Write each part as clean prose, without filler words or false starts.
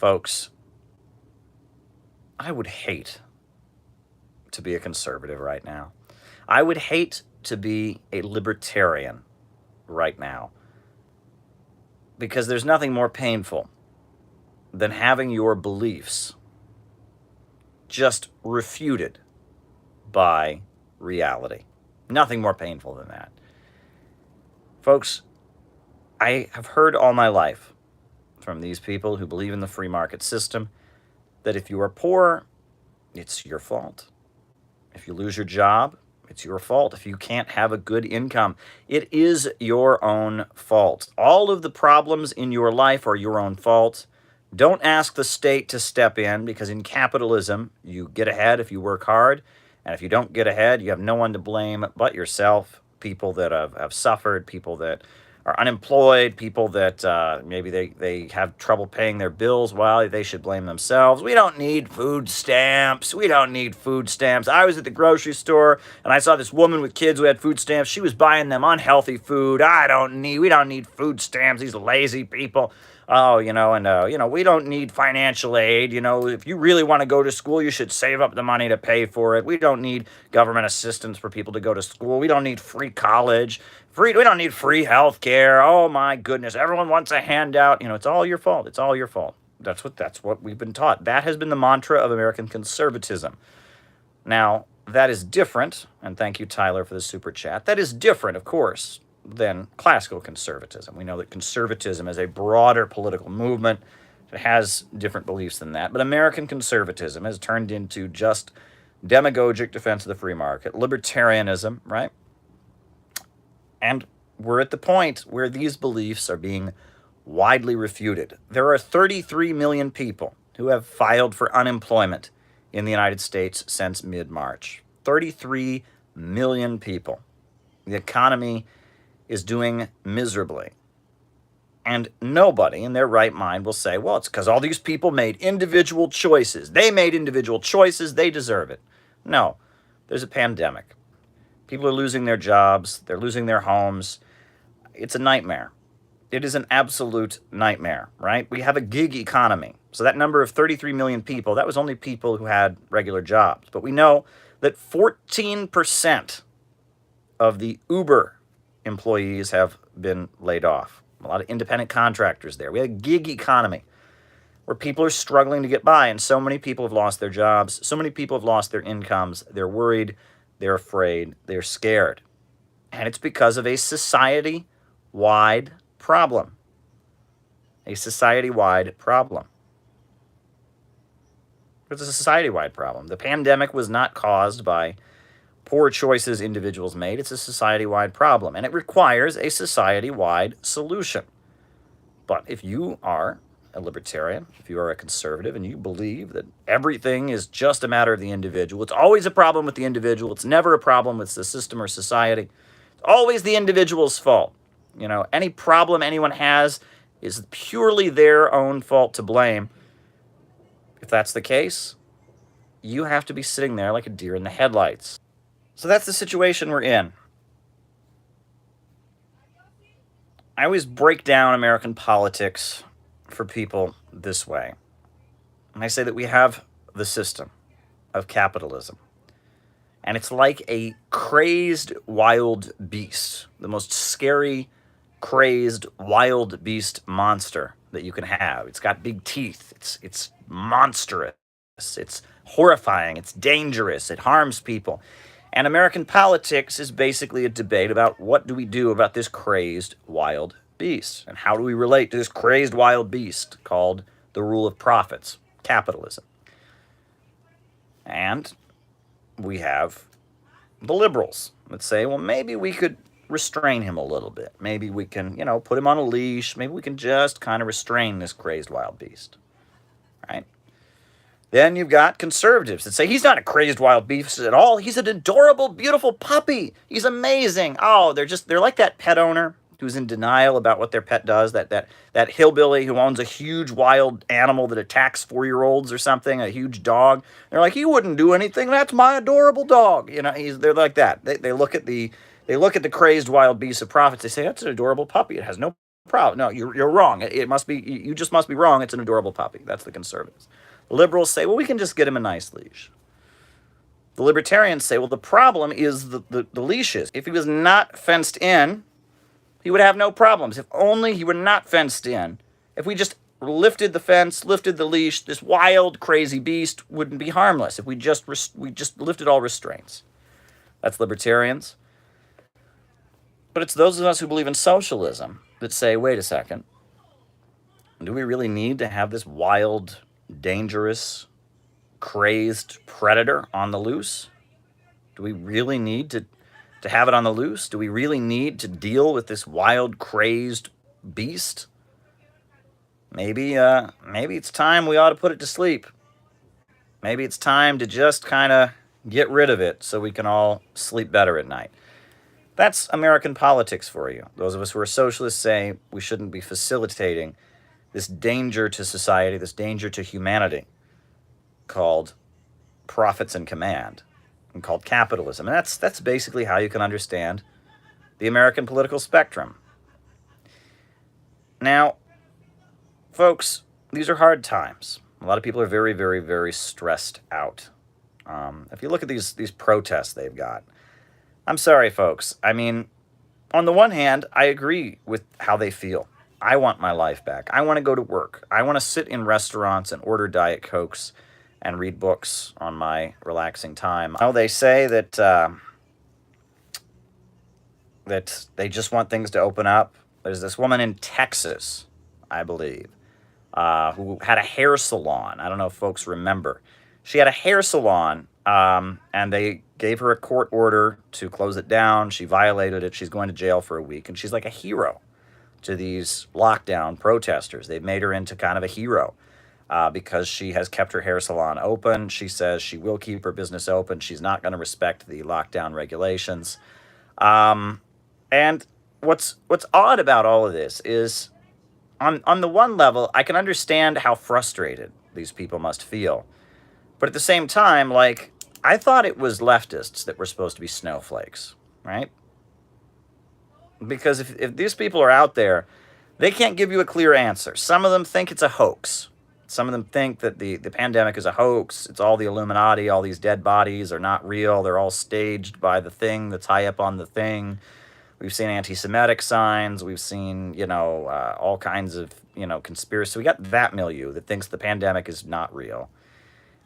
Folks, I would hate to be a conservative right now. I would hate to be a libertarian right now, because there's nothing more painful than having your beliefs just refuted by reality. Nothing more painful than that. Folks, I have heard all my life from these people who believe in the free market system that if you are poor, it's your fault. If you lose your job, it's your fault. If you can't have a good income, it is your own fault. All of the problems in your life are your own fault. Don't ask the state to step in, because in capitalism, you get ahead if you work hard. And if you don't get ahead, you have no one to blame but yourself. People that have suffered, people that are unemployed, people that maybe they have trouble paying their bills, well, they should blame themselves. We don't need food stamps. We don't need food stamps. I was at the grocery store and I saw this woman with kids who had food stamps. She was buying them unhealthy food. We don't need food stamps. These lazy people. Oh, we don't need financial aid. If you really want to go to school, you should save up the money to pay for it. We don't need government assistance for people to go to school. We don't need free college. We don't need free health care. Oh my goodness. Everyone wants a handout. It's all your fault. It's all your fault. That's what we've been taught. That has been the mantra of American conservatism. Now, that is different, and thank you, Tyler, for the super chat. That is different, of course, than classical conservatism. We know that conservatism is a broader political movement. It has different beliefs than that. But American conservatism has turned into just demagogic defense of the free market, libertarianism, right? And we're at the point where these beliefs are being widely refuted. There are 33 million people who have filed for unemployment in the United States since mid-March. 33 million people. The economy is doing miserably. And nobody in their right mind will say, well, it's because all these people made individual choices. They made individual choices. They deserve it. No, there's a pandemic. People are losing their jobs. They're losing their homes. It's a nightmare. It is an absolute nightmare, right? We have a gig economy. So that number of 33 million people, that was only people who had regular jobs. But we know that 14% of the Uber employees have been laid off. A lot of independent contractors there. We have a gig economy where people are struggling to get by, and so many people have lost their jobs. So many people have lost their incomes. They're worried. They're afraid. They're scared. And it's because of a society-wide problem. A society-wide problem. It's a society-wide problem. The pandemic was not caused by poor choices individuals made. It's a society-wide problem, and it requires a society-wide solution. But if you are a libertarian, if you are a conservative, and you believe that everything is just a matter of the individual, it's always a problem with the individual, it's never a problem with the system or society, it's always the individual's fault. Any problem anyone has is purely their own fault to blame. If that's the case, you have to be sitting there like a deer in the headlights. So that's the situation we're in. I always break down American politics for people this way. And I say that we have the system of capitalism. And it's like a crazed wild beast, the most scary, crazed wild beast monster that you can have. It's got big teeth. It's monstrous. It's horrifying. It's dangerous. It harms people. And American politics is basically a debate about what do we do about this crazed wild beast, and how do we relate to this crazed wild beast called the rule of profits, capitalism. And we have the liberals that say, well, maybe we could restrain him a little bit. Maybe we can, put him on a leash. Maybe we can just kind of restrain this crazed wild beast, right? Then you've got conservatives that say he's not a crazed wild beast at all. He's an adorable, beautiful puppy. He's amazing. Oh, they're like that pet owner who's in denial about what their pet does, that hillbilly who owns a huge wild animal that attacks 4-year-olds or something, a huge dog. They're like, he wouldn't do anything. That's my adorable dog. They're like that. They look at the crazed wild beast of profits. They say, that's an adorable puppy. It has no problem. No, you're wrong. It must be, you just must be wrong. It's an adorable puppy. That's the conservatives. The liberals say, well, we can just get him a nice leash. The libertarians say, well, the problem is the leashes. If he was not fenced in, he would have no problems. If only he were not fenced in. If we just lifted the fence, lifted the leash, this wild, crazy beast wouldn't be harmless if we just lifted all restraints. That's libertarians. But it's those of us who believe in socialism that say, wait a second, do we really need to have this wild, dangerous, crazed predator on the loose? Do we really need to have it on the loose? Do we really need to deal with this wild, crazed beast? Maybe it's time we ought to put it to sleep. Maybe it's time to just kind of get rid of it so we can all sleep better at night. That's American politics for you. Those of us who are socialists say we shouldn't be facilitating this danger to society, this danger to humanity, called profits and command, and called capitalism. And that's basically how you can understand the American political spectrum. Now, folks, these are hard times. A lot of people are very, very, very stressed out. If you look at these protests they've got, I'm sorry, folks. I mean, on the one hand, I agree with how they feel. I want my life back. I want to go to work. I want to sit in restaurants and order Diet Cokes and read books on my relaxing time. Oh, they say that that they just want things to open up. There's this woman in Texas, I believe, who had a hair salon. I don't know if folks remember. She had a hair salon, and they gave her a court order to close it down. She violated it. She's going to jail for a week, and she's like a hero to these lockdown protesters. They've made her into kind of a hero because she has kept her hair salon open. She says she will keep her business open. She's not going to respect the lockdown regulations. And what's odd about all of this is, on the one level, I can understand how frustrated these people must feel. But at the same time, like, I thought it was leftists that were supposed to be snowflakes, right? Because if these people are out there, they can't give you a clear answer. Some of them think it's a hoax. Some of them think that the pandemic is a hoax. It's all the Illuminati. All these dead bodies are not real. They're all staged by the thing, the tie-up on the thing. We've seen anti-Semitic signs. We've seen, all kinds of, conspiracy. We got that milieu that thinks the pandemic is not real.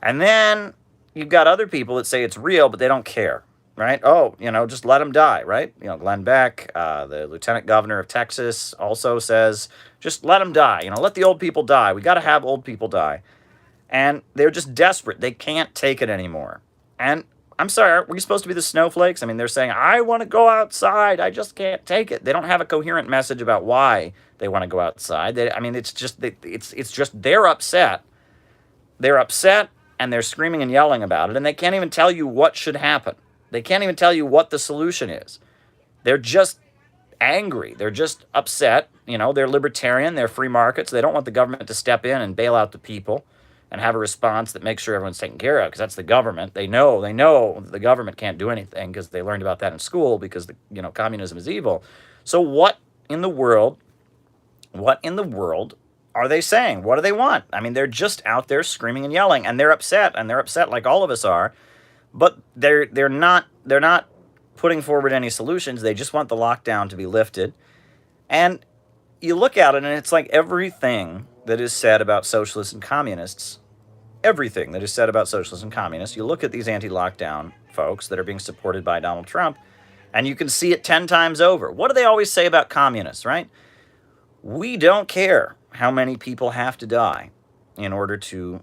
And then you've got other people that say it's real, but they don't care, right? Oh, just let them die, right? Glenn Beck, the lieutenant governor of Texas, also says, just let them die. Let the old people die. We got to have old people die. And they're just desperate. They can't take it anymore. And I'm sorry, aren't we supposed to be the snowflakes? I mean, they're saying, I want to go outside. I just can't take it. They don't have a coherent message about why they want to go outside. It's just they're upset. They're upset, and they're screaming and yelling about it, and they can't even tell you what should happen. They can't even tell you what the solution is. They're just angry. They're just upset. They're libertarian. They're free markets. They don't want the government to step in and bail out the people and have a response that makes sure everyone's taken care of, because that's the government. They know that the government can't do anything because they learned about that in school, because communism is evil. So what in the world are they saying? What do they want? I mean, they're just out there screaming and yelling, and they're upset like all of us are, but they're not putting forward any solutions. They just want the lockdown to be lifted. And you look at it, and it's like everything that is said about socialists and communists, you look at these anti-lockdown folks that are being supported by Donald Trump, and you can see it 10 times over. What do they always say about communists, right? We don't care how many people have to die in order to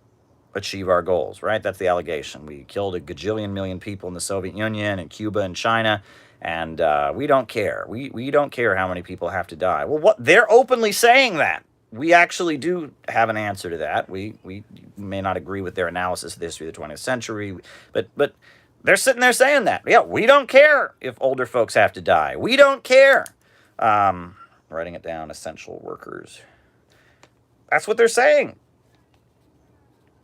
achieve our goals, right? That's the allegation. We killed a gajillion million people in the Soviet Union and Cuba and China, and we don't care. We don't care how many people have to die. Well, they're openly saying that. We actually do have an answer to that. We may not agree with their analysis of the history of the 20th century, but they're sitting there saying that. Yeah, we don't care if older folks have to die. We don't care. Writing it down, essential workers. That's what they're saying.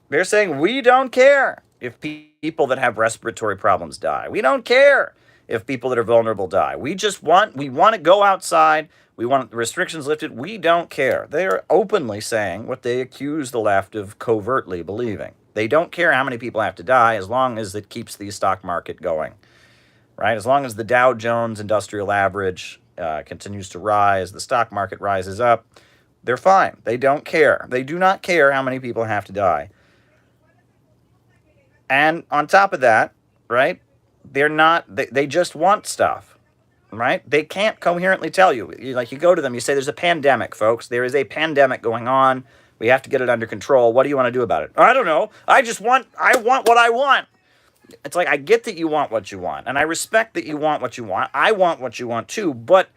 They're saying we don't care if people that have respiratory problems die. We don't care if people that are vulnerable die. We want to go outside. We want the restrictions lifted. We don't care. They're openly saying what they accuse the left of covertly believing. They don't care how many people have to die as long as it keeps the stock market going, right? As long as the Dow Jones Industrial Average continues to rise, the stock market rises up, they're fine. They don't care. They do not care how many people have to die. And on top of that, right, they just want stuff, right? They can't coherently tell you. You go to them, you say, there's a pandemic, folks. There is a pandemic going on. We have to get it under control. What do you want to do about it? I don't know. I want what I want. It's like, I get that you want what you want, and I respect that you want what you want. I want what you want too, but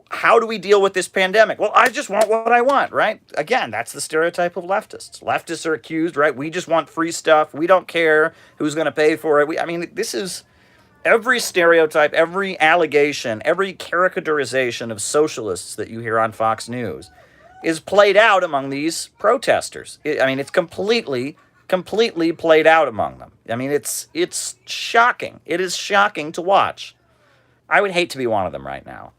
how do we deal with this pandemic? Well, I just want what I want, right? Again, that's the stereotype of leftists. Leftists are accused, right? We just want free stuff. We don't care who's going to pay for it. This is every stereotype, every allegation, every caricaturization of socialists that you hear on Fox News is played out among these protesters. It's completely played out among them. It's shocking. It is shocking to watch. I would hate to be one of them right now.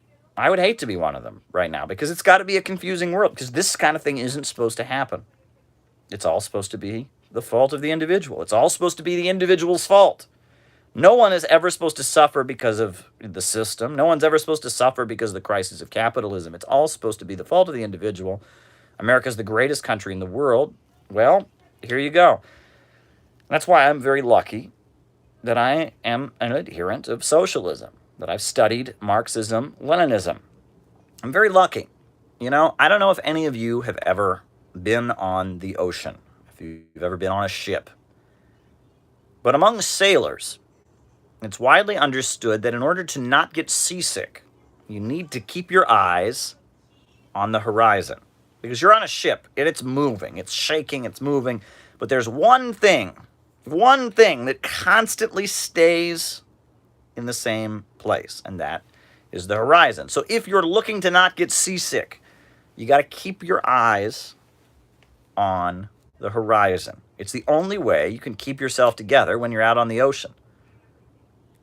Because it's got to be a confusing world, because this kind of thing isn't supposed to happen. It's all supposed to be the fault of the individual. It's all supposed to be the individual's fault. No one is ever supposed to suffer because of the system. No one's ever supposed to suffer because of the crisis of capitalism. It's all supposed to be the fault of the individual. America's the greatest country in the world. Well, here you go. That's why I'm very lucky that I am an adherent of socialism, that I've studied Marxism, Leninism. I'm very lucky. I don't know if any of you have ever been on the ocean, if you've ever been on a ship. But among sailors, it's widely understood that in order to not get seasick, you need to keep your eyes on the horizon. Because you're on a ship, and it's moving, it's shaking, it's moving. But there's one thing that constantly stays in the same place, and that is the horizon. So if you're looking to not get seasick, you got to keep your eyes on the horizon. It's the only way you can keep yourself together when you're out on the ocean.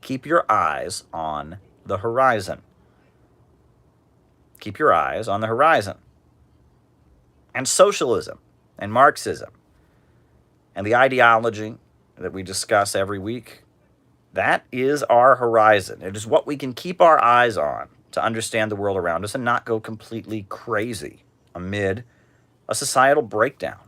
Keep your eyes on the horizon. Keep your eyes on the horizon. And socialism and Marxism and the ideology that we discuss every week, that is our horizon. It is what we can keep our eyes on to understand the world around us and not go completely crazy amid a societal breakdown.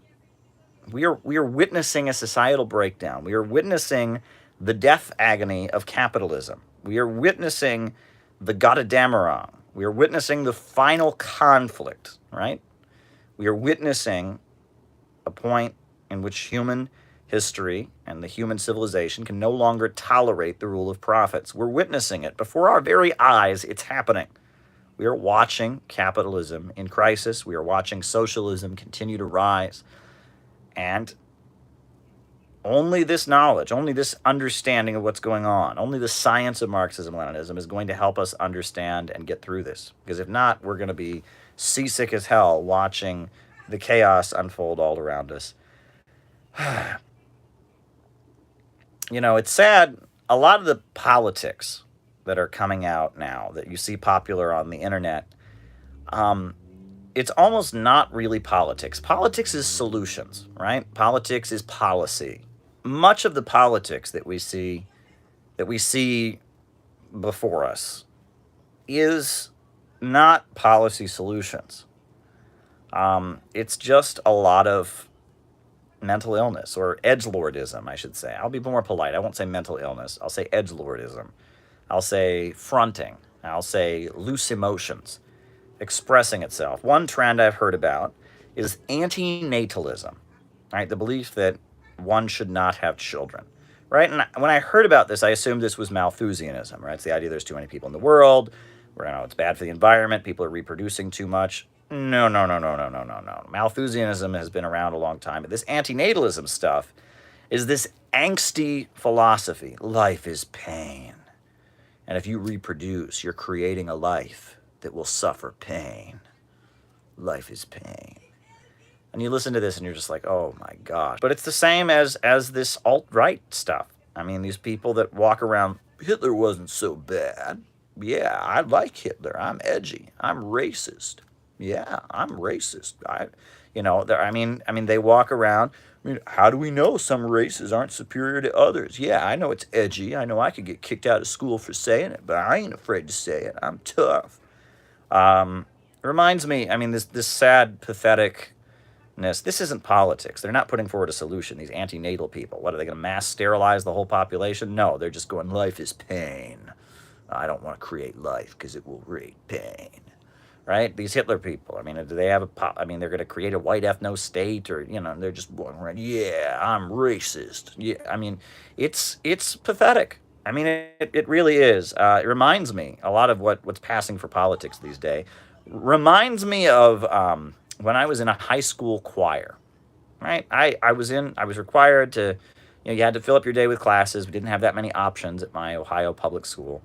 We are witnessing a societal breakdown. We are witnessing the death agony of capitalism. We are witnessing the Gotterdammerung. We are witnessing the final conflict, right? We are witnessing a point in which human history and the human civilization can no longer tolerate the rule of profits. We're witnessing it before our very eyes. It's happening. We are watching capitalism in crisis. We are watching socialism continue to rise. And only this knowledge, only this understanding of what's going on, only the science of Marxism-Leninism is going to help us understand and get through this. Because if not, we're going to be seasick as hell watching the chaos unfold all around us. It's sad. A lot of the politics that are coming out now that you see popular on the internet, it's almost not really politics. Politics is solutions, right? Politics is policy. Much of the politics that we see before us is not policy solutions. It's just a lot of mental illness, or edgelordism, I should say. I'll be more polite. I won't say mental illness. I'll say edgelordism. I'll say fronting. I'll say loose emotions expressing itself. One trend I've heard about is antinatalism, right? The belief that one should not have children, right? And when I heard about this, I assumed this was Malthusianism, right? It's the idea there's too many people in the world, where it's bad for the environment, people are reproducing too much. No. Malthusianism has been around a long time. But this antinatalism stuff is this angsty philosophy. Life is pain. And if you reproduce, you're creating a life that will suffer pain. Life is pain. And you listen to this and you're just like, oh my gosh. But it's the same as this alt-right stuff. These people that walk around Hitler wasn't so bad. Yeah, I like Hitler. I'm edgy. I'm racist. Yeah, I'm racist. They walk around. I mean, how do we know some races aren't superior to others? Yeah, I know it's edgy. I know I could get kicked out of school for saying it, but I ain't afraid to say it. I'm tough. Reminds me, this sad, pathetic this isn't politics. They're not putting forward a solution. These antenatal people. What are they going to mass sterilize the whole population? No, they're just going, life is pain. I don't want to create life because it will create pain. Right? These Hitler people. Do they have they're going to create a white ethno state, or they're just going around. Yeah, I'm racist. Yeah, it's pathetic. It really is. It reminds me a lot of what's passing for politics these days. Reminds me of when I was in a high school choir. Right? I was required to, you had to fill up your day with classes. We didn't have that many options at my Ohio public school.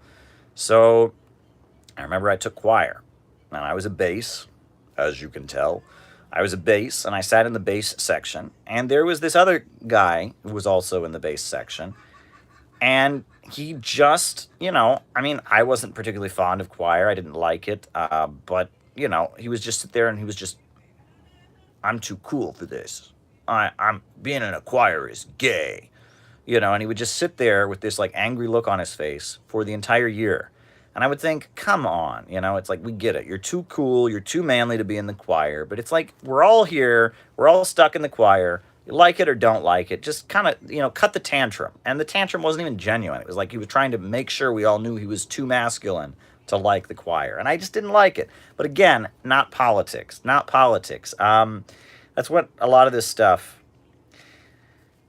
So I remember I took choir, and I was a bass, as you can tell. I was a bass, and I sat in the bass section, and there was this other guy who was also in the bass section, and he just, I wasn't particularly fond of choir. I didn't like it, but, he was just sit there, and he was just, I'm too cool for this. I'm being in a choir is gay, and he would just sit there with this like angry look on his face for the entire year. And I would think, come on, it's like, we get it. You're too cool. You're too manly to be in the choir. But it's like, we're all here. We're all stuck in the choir. You like it or don't like it. Just kind of, cut the tantrum. And the tantrum wasn't even genuine. It was like he was trying to make sure we all knew he was too masculine to like the choir. And I just didn't like it. But again, not politics. Not politics. That's what a lot of this stuff.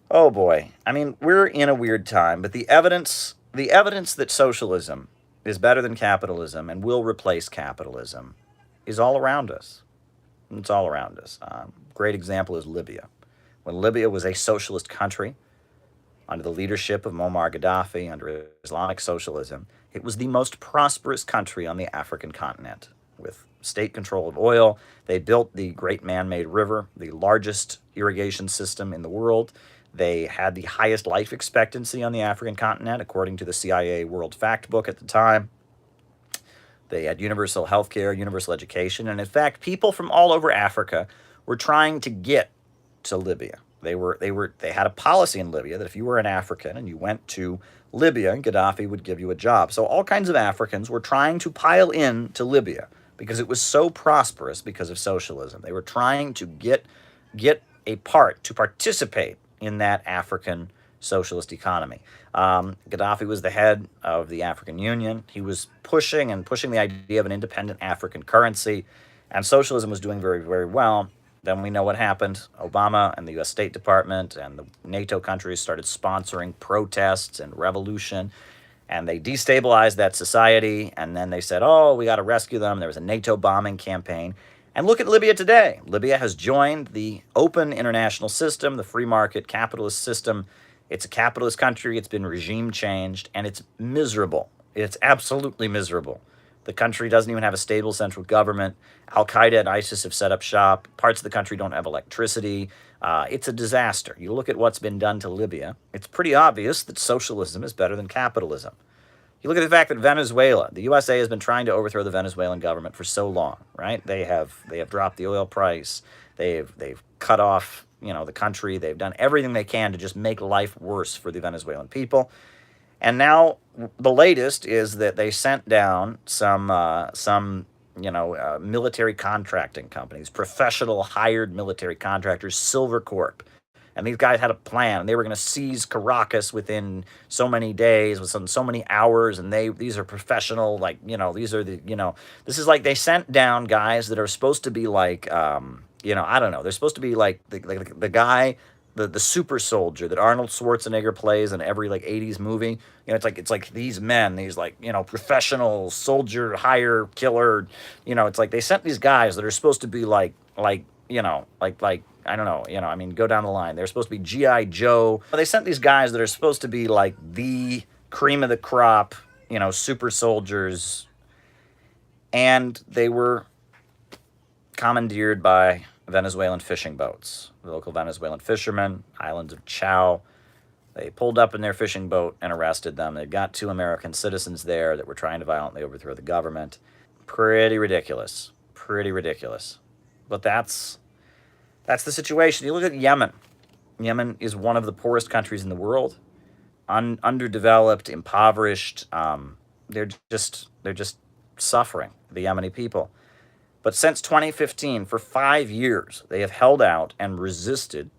Oh boy. We're in a weird time, but the evidence that socialism is better than capitalism and will replace capitalism is all around us. It's all around us. Great example is Libya. When Libya was a socialist country under the leadership of Muammar Gaddafi, under Islamic socialism, it was the most prosperous country on the African continent. With state control of oil, they built the Great Man-Made River, the largest irrigation system in the world. They had the highest life expectancy on the African continent, according to the CIA World Factbook at the time. They had universal health care, universal education, and in fact, people from all over Africa were trying to get to Libya. They had a policy in Libya that if you were an African and you went to Libya, Gaddafi would give you a job. So all kinds of Africans were trying to pile in to Libya because it was so prosperous because of socialism. They were trying to get to participate in that African socialist economy. Gaddafi was the head of the African Union. He was pushing the idea of an independent African currency, and socialism was doing very, very well. Then we know what happened. Obama and the U.S. State Department and the NATO countries started sponsoring protests and revolution, and they destabilized that society, and then they said, oh, we got to rescue them. There was a NATO bombing campaign. And look at Libya today. Libya has joined the open international system, the free market capitalist system. It's a capitalist country. It's been regime changed, and it's miserable. It's absolutely miserable. The country doesn't even have a stable central government. Al-Qaeda and ISIS have set up shop. Parts of the country don't have electricity. It's a disaster. You look at what's been done to Libya, it's pretty obvious that socialism is better than capitalism. You look at the fact that Venezuela, the USA has been trying to overthrow the Venezuelan government for so long, right? They have dropped the oil price. They've cut off, the country. They've done everything they can to just make life worse for the Venezuelan people. And now the latest is that they sent down some military contracting companies, professional hired military contractors, Silver Corp. And these guys had a plan, and they were going to seize Caracas within so many days, within so many hours, and these are professional, this is like they sent down guys that are supposed to be like, I don't know, they're supposed to be like the guy, the super soldier that Arnold Schwarzenegger plays in every 80s movie. It's like these men, these professional soldier, hire, killer, it's like they sent these guys that are supposed to be I don't know, go down the line. They're supposed to be G.I. Joe. They sent these guys that are supposed to be like the cream of the crop, super soldiers. And they were commandeered by Venezuelan fishing boats. The local Venezuelan fishermen, islands of Chao. They pulled up in their fishing boat and arrested them. They've got 2 American citizens there that were trying to violently overthrow the government. Pretty ridiculous. Pretty ridiculous. But that's the situation. You look at Yemen. Yemen is one of the poorest countries in the world, underdeveloped, impoverished. They're just suffering, the Yemeni people. But since 2015, for 5 years, they have held out and resisted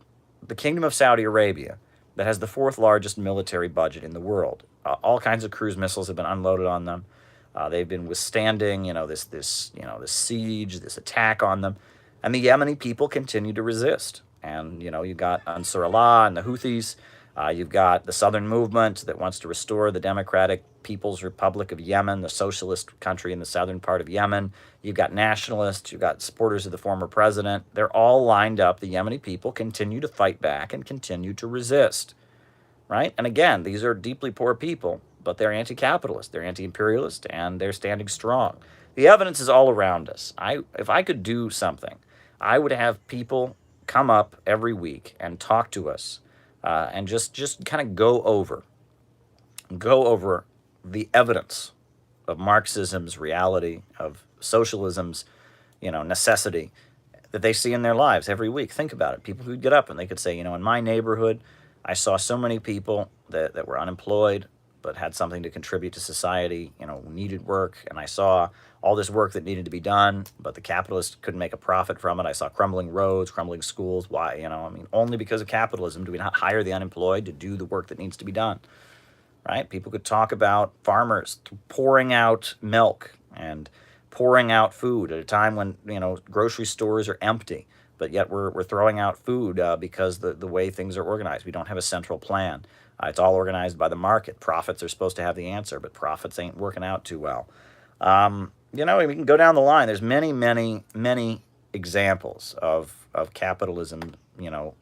the Kingdom of Saudi Arabia, that has the fourth largest military budget in the world. All kinds of cruise missiles have been unloaded on them. They've been withstanding, this siege, this attack on them, and the Yemeni people continue to resist. And you've got Ansar Allah and the Houthis. You've got the Southern Movement that wants to restore the Democratic People's Republic of Yemen, the socialist country in the southern part of Yemen. You've got nationalists. You've got supporters of the former president. They're all lined up. The Yemeni people continue to fight back and continue to resist, right? And again, these are deeply poor people, but they're anti-capitalist, they're anti-imperialist, and they're standing strong. The evidence is all around us. If I could do something, I would have people come up every week and talk to us, and just kind of go over the evidence of Marxism's reality, of socialism's, necessity that they see in their lives every week. Think about it. People who'd get up and they could say, in my neighborhood, I saw so many people that were unemployed but had something to contribute to society, needed work, and I saw all this work that needed to be done, but the capitalists couldn't make a profit from it. I saw crumbling roads, crumbling schools. Why? Only because of capitalism do we not hire the unemployed to do the work that needs to be done, right? People could talk about farmers pouring out milk and pouring out food at a time when, grocery stores are empty, but yet we're throwing out food because the way things are organized. We don't have a central plan. It's all organized by the market. Profits are supposed to have the answer, but profits ain't working out too well. We can go down the line. There's many, many, many examples of capitalism,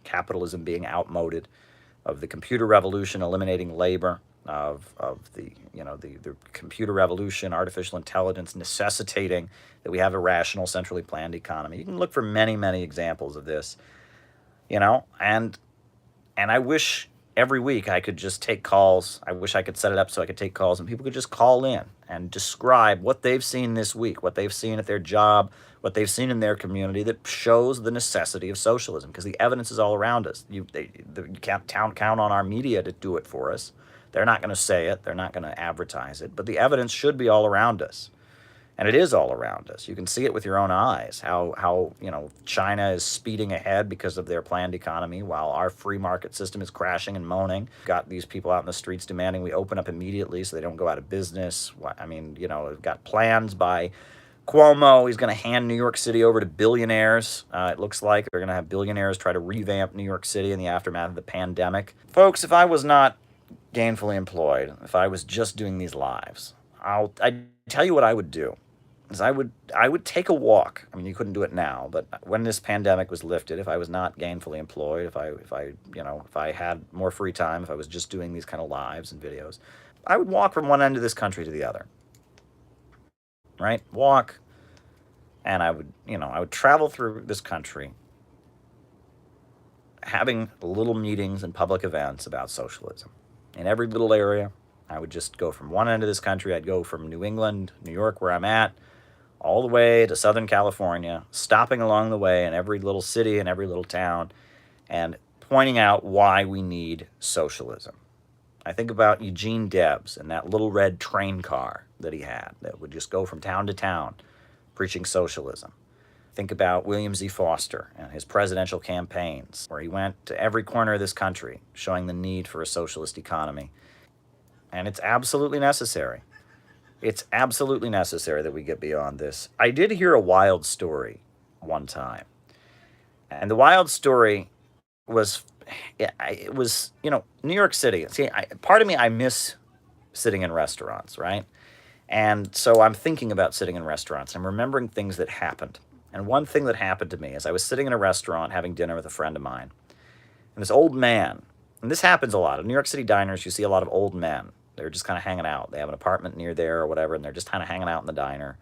capitalism being outmoded, of the computer revolution eliminating labor, of the computer revolution, artificial intelligence necessitating that we have a rational, centrally planned economy. You can look for many, many examples of this, and I wish every week I could just take calls. I wish I could set it up so I could take calls and people could just call in and describe what they've seen this week, what they've seen at their job, what they've seen in their community that shows the necessity of socialism, because the evidence is all around us. You can't count on our media to do it for us. They're not going to say it. They're not going to advertise it. But the evidence should be all around us. And it is all around us. You can see it with your own eyes, how China is speeding ahead because of their planned economy, while our free market system is crashing and moaning. Got these people out in the streets demanding we open up immediately so they don't go out of business. We've got plans by Cuomo. He's going to hand New York City over to billionaires. It looks like they're going to have billionaires try to revamp New York City in the aftermath of the pandemic. Folks, if I was not gainfully employed, if I was just doing these lives, I'd tell you what I would do. Is I would take a walk. You couldn't do it now, but when this pandemic was lifted, if I was not gainfully employed, if I had more free time, if I was just doing these kind of lives and videos, I would walk from one end of this country to the other. Right? Walk, and I would travel through this country, having little meetings and public events about socialism. In every little area, I would just go from one end of this country. I'd go from New England, New York, where I'm at, all the way to Southern California, stopping along the way in every little city and every little town, and pointing out why we need socialism. I think about Eugene Debs and that little red train car that he had that would just go from town to town preaching socialism. Think about William Z. Foster and his presidential campaigns, where he went to every corner of this country showing the need for a socialist economy. And it's absolutely necessary. It's absolutely necessary that we get beyond this. I did hear a wild story one time. And the wild story was, New York City. See, part of me, I miss sitting in restaurants, right? And so I'm thinking about sitting in restaurants. I'm remembering things that happened. And one thing that happened to me is I was sitting in a restaurant having dinner with a friend of mine. And this old man, and this happens a lot. In New York City diners, you see a lot of old men. They're just kind of hanging out. They have an apartment near there or whatever, and they're just kind of hanging out in the diner.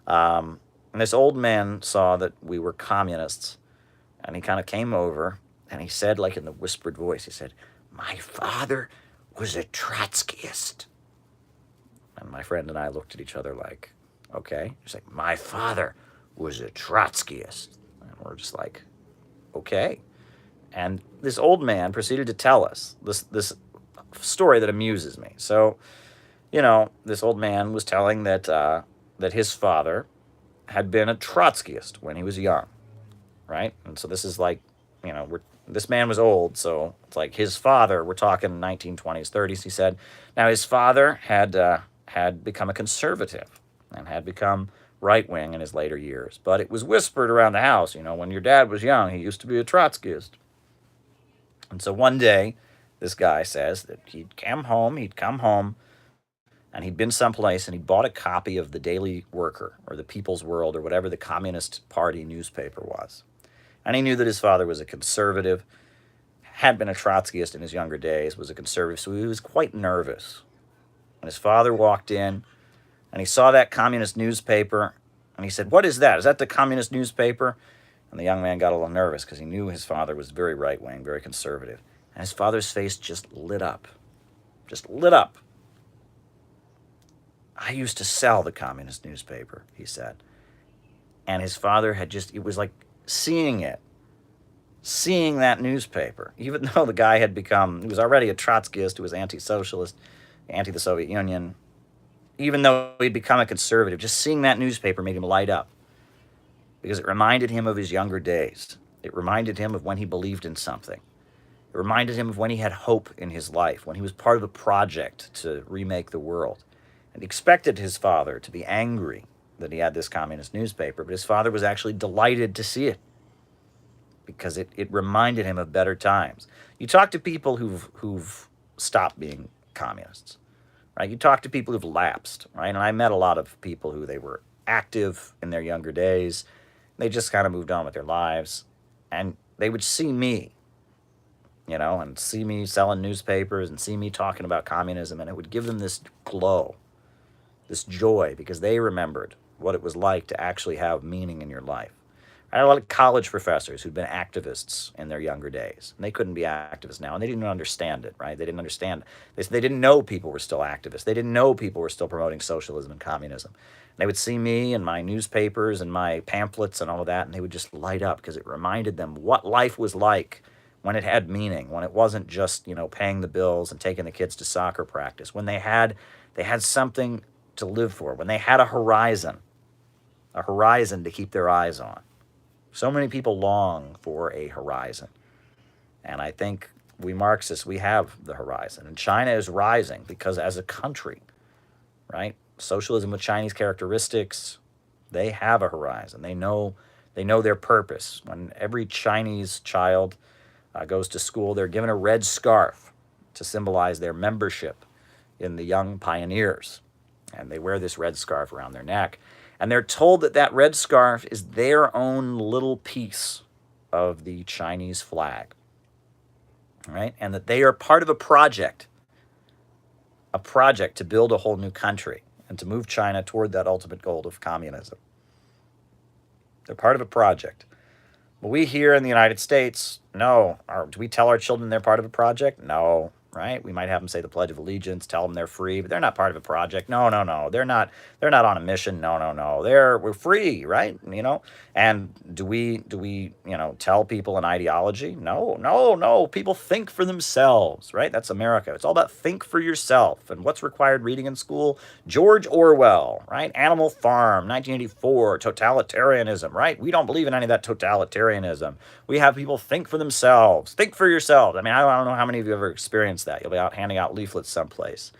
And this old man saw that we were communists, and he kind of came over, and he said, like in the whispered voice, he said, My father was a Trotskyist. And my friend and I looked at each other like, okay. He's like, my father was a Trotskyist. And we're just like, okay. And this old man proceeded to tell us this story that amuses me. So, this old man was telling that his father had been a Trotskyist when he was young, right? And so this is like, this man was old, so it's like his father. We're talking 1920s, 30s. He said, now his father had become a conservative and had become right wing in his later years, but it was whispered around the house. When your dad was young, he used to be a Trotskyist. And so one day, this guy says that he'd come home, and he'd been someplace and he'd bought a copy of the Daily Worker or the People's World or whatever the Communist Party newspaper was. And he knew that his father was a conservative, had been a Trotskyist in his younger days, was a conservative, so he was quite nervous. And his father walked in and he saw that communist newspaper and he said, "What is that? Is that the communist newspaper?" And the young man got a little nervous because he knew his father was very right-wing, very conservative. And his father's face just lit up. Just lit up. I used to sell the communist newspaper, he said. And his father had it was like seeing that newspaper, even though the guy he was already a Trotskyist, who was anti-socialist, anti the Soviet Union, even though he'd become a conservative, just seeing that newspaper made him light up because it reminded him of his younger days. It reminded him of when he believed in something. It reminded him of when he had hope in his life, when he was part of a project to remake the world. And he expected his father to be angry that he had this communist newspaper, but his father was actually delighted to see it because it reminded him of better times. You talk to people who've stopped being communists, right? You talk to people who've lapsed, right? And I met a lot of people who they were active in their younger days. They just kind of moved on with their lives. And they would see me, and see me selling newspapers and see me talking about communism, and it would give them this glow, this joy, because they remembered what it was like to actually have meaning in your life. I had a lot of college professors who'd been activists in their younger days, and they couldn't be activists now, and they didn't understand it, right? They didn't understand. They didn't know people were still activists. They didn't know people were still promoting socialism and communism. And they would see me and my newspapers and my pamphlets and all of that, and they would just light up because it reminded them what life was like when it had meaning, when it wasn't just, paying the bills and taking the kids to soccer practice, when they had something to live for, when they had a horizon to keep their eyes on. So many people long for a horizon. And I think we Marxists, we have the horizon. And China is rising because as a country, right, socialism with Chinese characteristics, they have a horizon. They know their purpose. When every Chinese child goes to school, they're given a red scarf to symbolize their membership in the Young Pioneers. And they wear this red scarf around their neck. And they're told that red scarf is their own little piece of the Chinese flag, right? And that they are part of a project to build a whole new country and to move China toward that ultimate goal of communism. They're part of a project. But we here in the United States, no. Do we tell our children they're part of a project? No. Right? We might have them say the Pledge of Allegiance, tell them they're free, but they're not part of a project. No. They're not on a mission. No. We're free, right? And do we tell people an ideology? No. People think for themselves, right? That's America. It's all about think for yourself. And what's required reading in school? George Orwell, right? Animal Farm, 1984, totalitarianism, right? We don't believe in any of that totalitarianism. We have people think for themselves. Think for yourselves. I mean, I don't know how many of you ever experienced that. You'll be out handing out leaflets someplace,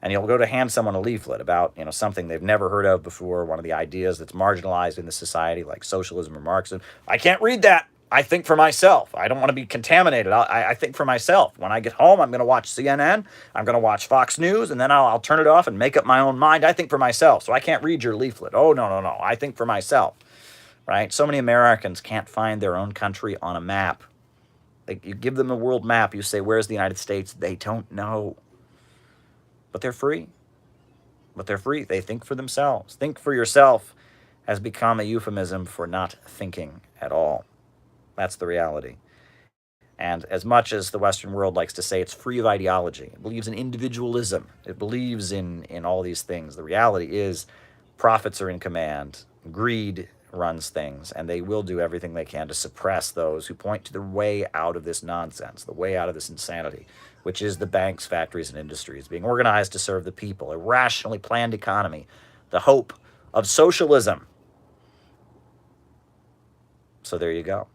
and you'll go to hand someone a leaflet about something they've never heard of before, one of the ideas that's marginalized in the society, like socialism or Marxism. I can't read that. I think for myself. I don't want to be contaminated. I think for myself. When I get home, I'm going to watch CNN. I'm going to watch Fox News, and then I'll turn it off and make up my own mind. I think for myself, so I can't read your leaflet. Oh, no. I think for myself, right? So many Americans can't find their own country on a map. You give them a world map, you say, where's the United States? They don't know. But they're free. They think for themselves. Think for yourself has become a euphemism for not thinking at all. That's the reality. And as much as the Western world likes to say it's free of ideology, it believes in individualism, it believes in all these things, the reality is profits are in command, greed runs things, and they will do everything they can to suppress those who point to the way out of this nonsense, the way out of this insanity, which is the banks, factories, and industries being organized to serve the people, a rationally planned economy, the hope of socialism. So there you go.